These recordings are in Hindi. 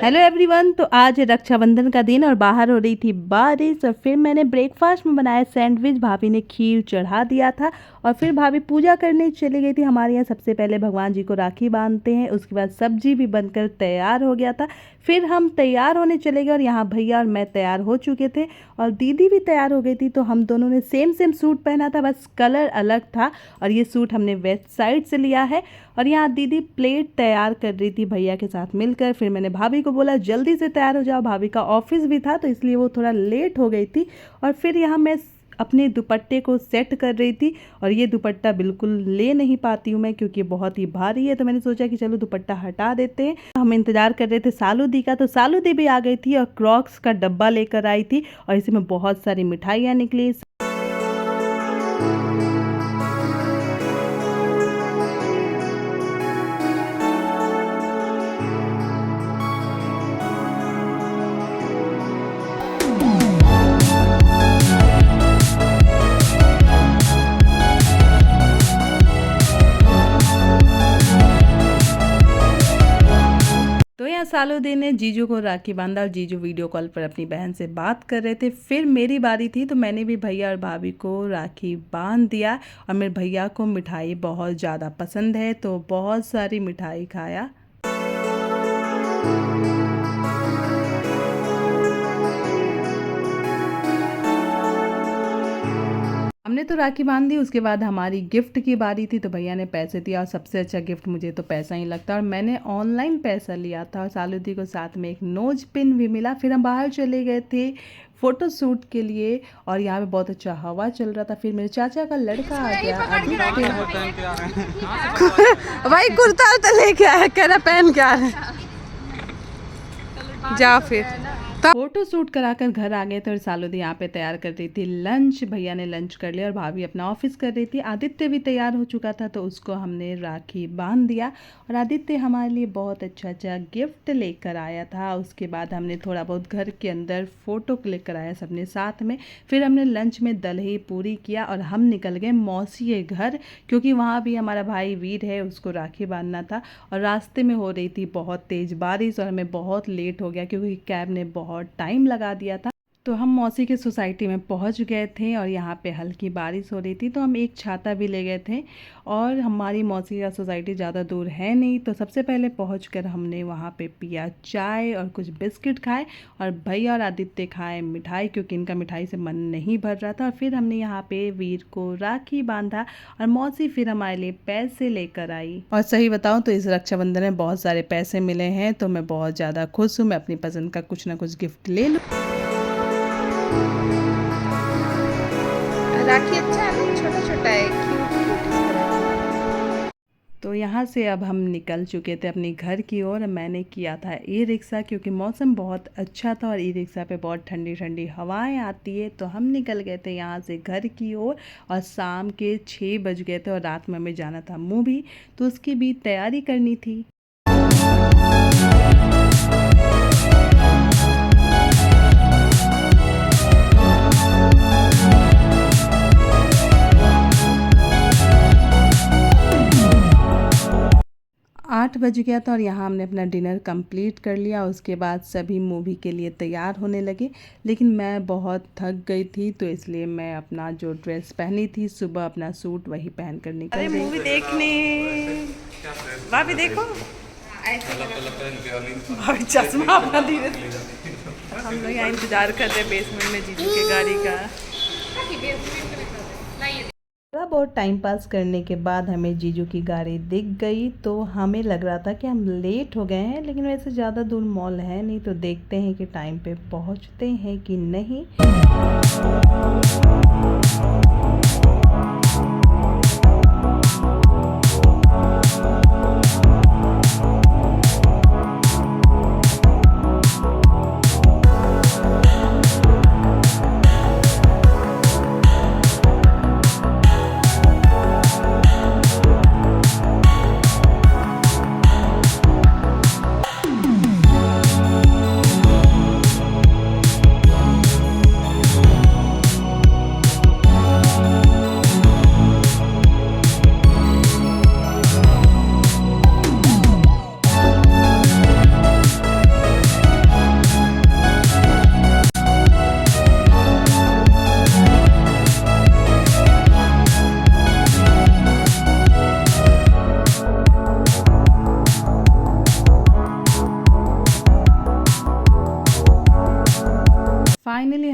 Hello everyone. तो आज रक्षाबंधन का दिन और बाहर हो रही थी बारिश और फिर मैंने ब्रेकफास्ट में बनाया सैंडविच। भाभी ने खीर चढ़ा दिया था और फिर भाभी पूजा करने चली गई थी। हमारे यहाँ सबसे पहले भगवान जी को राखी बांधते हैं, उसके बाद सब्जी भी बनकर तैयार हो गया था। फिर हम तैयार होने चले गए और यहाँ भैया और मैं तैयार हो चुके थे और दीदी भी तैयार हो गई थी। तो हम दोनों ने सेम सेम सूट पहना था, बस कलर अलग था। और ये सूट हमने वेस्ट साइड से लिया है। और यहाँ दीदी प्लेट तैयार कर रही थी भैया के साथ मिलकर। फिर मैंने भाभी को बोला जल्दी से तैयार हो जाओ, भाभी का ऑफिस भी था तो इसलिए वो थोड़ा लेट हो गई थी। और फिर यहाँ मैं अपने दुपट्टे को सेट कर रही थी और ये दुपट्टा बिल्कुल ले नहीं पाती हूँ मैं, क्योंकि बहुत ही भारी है। तो मैंने सोचा कि चलो दुपट्टा हटा देते हैं। हम इंतज़ार कर रहे थे सालू दी का, तो सालू दी भी आ गई थी और क्रॉक्स का डब्बा लेकर आई थी और इसमें बहुत सारी मिठाइयाँ निकली। तो यहाँ सालुदी ने जीजू को राखी बांधा और जीजू वीडियो कॉल पर अपनी बहन से बात कर रहे थे। फिर मेरी बारी थी तो मैंने भी भैया और भाभी को राखी बांध दिया। और मेरे भैया को मिठाई बहुत ज़्यादा पसंद है तो बहुत सारी मिठाई खाया। हमने तो राखी बांध दी, उसके बाद हमारी गिफ्ट की बारी थी तो भैया ने पैसे दिया और सबसे अच्छा गिफ्ट मुझे तो पैसा ही लगता है और मैंने ऑनलाइन पैसा लिया था। और सालुदी को साथ में एक नोज पिन भी मिला। फिर हम बाहर चले गए थे फ़ोटो शूट के लिए और यहाँ पे बहुत अच्छा हवा चल रहा था। फिर मेरे चाचा का लड़का आ गया भाई कुर्ता तो लेके आया, कह रहा पहन के आ रहा जा। फिर फोटो शूट कराकर घर आ गए थे और सालुदी यहाँ पे तैयार कर रही थी लंच। भैया ने लंच कर लिया और भाभी अपना ऑफिस कर रही थी। आदित्य भी तैयार हो चुका था तो उसको हमने राखी बांध दिया और आदित्य हमारे लिए बहुत अच्छा अच्छा गिफ्ट लेकर आया था। उसके बाद हमने थोड़ा बहुत घर के अंदर फ़ोटो क्लिक कराया सबने साथ में। फिर हमने लंच में दही पूरी किया और हम निकल गए मौसी के घर, क्योंकि वहाँ भी हमारा भाई वीर है, उसको राखी बांधना था। और रास्ते में हो रही थी बहुत तेज़ बारिश और हमें बहुत लेट हो गया क्योंकि कैब ने बहुत टाइम लगा दिया था। तो हम मौसी के सोसाइटी में पहुंच गए थे और यहाँ पे हल्की बारिश हो रही थी तो हम एक छाता भी ले गए थे। और हमारी मौसी का सोसाइटी ज़्यादा दूर है नहीं तो सबसे पहले पहुंचकर हमने वहाँ पे पिया चाय और कुछ बिस्किट खाए और भैया और आदित्य खाए मिठाई, क्योंकि इनका मिठाई से मन नहीं भर रहा था। और फिर हमने यहाँ पे वीर को राखी बांधा और मौसी फिर हमारे लिए पैसे लेकर आई। और सही बताऊँ तो इस रक्षाबंधन में बहुत सारे पैसे मिले हैं तो मैं बहुत ज़्यादा खुश हूँ। मैं अपनी पसंद का कुछ ना कुछ गिफ्ट ले लूँ। राखी अच्छा है, छोटा छोटा है, क्यूट। तो यहाँ से अब हम निकल चुके थे अपने घर की ओर। मैंने किया था ई रिक्शा क्योंकि मौसम बहुत अच्छा था और ई रिक्शा पे बहुत ठंडी ठंडी हवाएं आती है। तो हम निकल गए थे यहाँ से घर की ओर और शाम के 6 बज गए थे और रात में हमें जाना था मूवी, तो उसकी भी तैयारी करनी थी। 8 बज गया था और यहाँ हमने अपना डिनर कंप्लीट कर लिया। उसके बाद सभी मूवी के लिए तैयार होने लगे, लेकिन मैं बहुत थक गई थी तो इसलिए मैं अपना जो ड्रेस पहनी थी सुबह अपना सूट वही पहन कर निकल गई मूवी देखने। भाभी देखो भाभी चश्मा अपना धीरे से। हम लोग यहाँ इंतजार कर रहे बेसमेंट में जीजू के गाड़ी का। थोड़ा बहुत टाइम पास करने के बाद हमें जीजू की गाड़ी दिख गई तो हमें लग रहा था कि हम लेट हो गए हैं, लेकिन वैसे ज़्यादा दूर मॉल है नहीं तो देखते हैं कि टाइम पे पहुंचते हैं कि नहीं।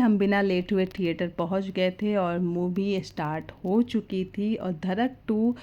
हम बिना लेट हुए थिएटर पहुंच गए थे और मूवी स्टार्ट हो चुकी थी। और धड़क 2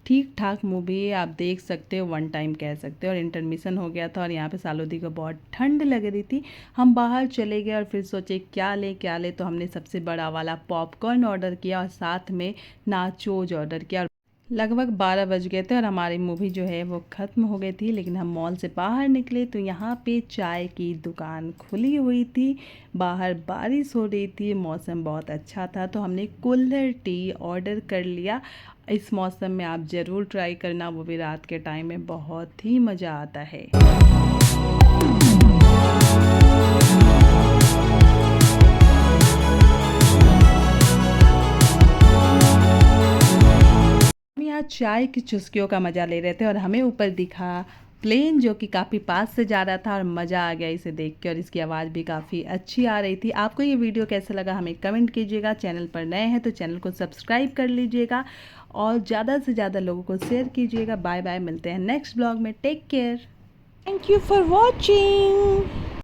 ठीक ठाक मूवी है, आप देख सकते हो, वन टाइम कह सकते हो। और इंटरमिशन हो गया था और यहाँ पे सालोदी को बहुत ठंड लग रही थी। हम बाहर चले गए और फिर सोचे क्या ले, तो हमने सबसे बड़ा वाला पॉपकॉर्न ऑर्डर किया और साथ में नाचोज ऑर्डर किया। लगभग 12 बज गए थे और हमारी मूवी जो है वो ख़त्म हो गई थी। लेकिन हम मॉल से बाहर निकले तो यहाँ पे चाय की दुकान खुली हुई थी। बाहर बारिश हो रही थी, मौसम बहुत अच्छा था, तो हमने कुल्हड़ टी ऑर्डर कर लिया। इस मौसम में आप ज़रूर ट्राई करना, वो भी रात के टाइम में बहुत ही मज़ा आता है। हम यहाँ चाय की चुस्कियों का मज़ा ले रहे थे और हमें ऊपर दिखा प्लेन जो कि काफ़ी पास से जा रहा था और मज़ा आ गया इसे देख के। और इसकी आवाज़ भी काफ़ी अच्छी आ रही थी। आपको ये वीडियो कैसा लगा हमें कमेंट कीजिएगा। चैनल पर नए हैं तो चैनल को सब्सक्राइब कर लीजिएगा और ज़्यादा से ज़्यादा लोगों को शेयर कीजिएगा। बाय बाय, मिलते हैं नेक्स्ट ब्लॉग में। Take care, thank you for watching.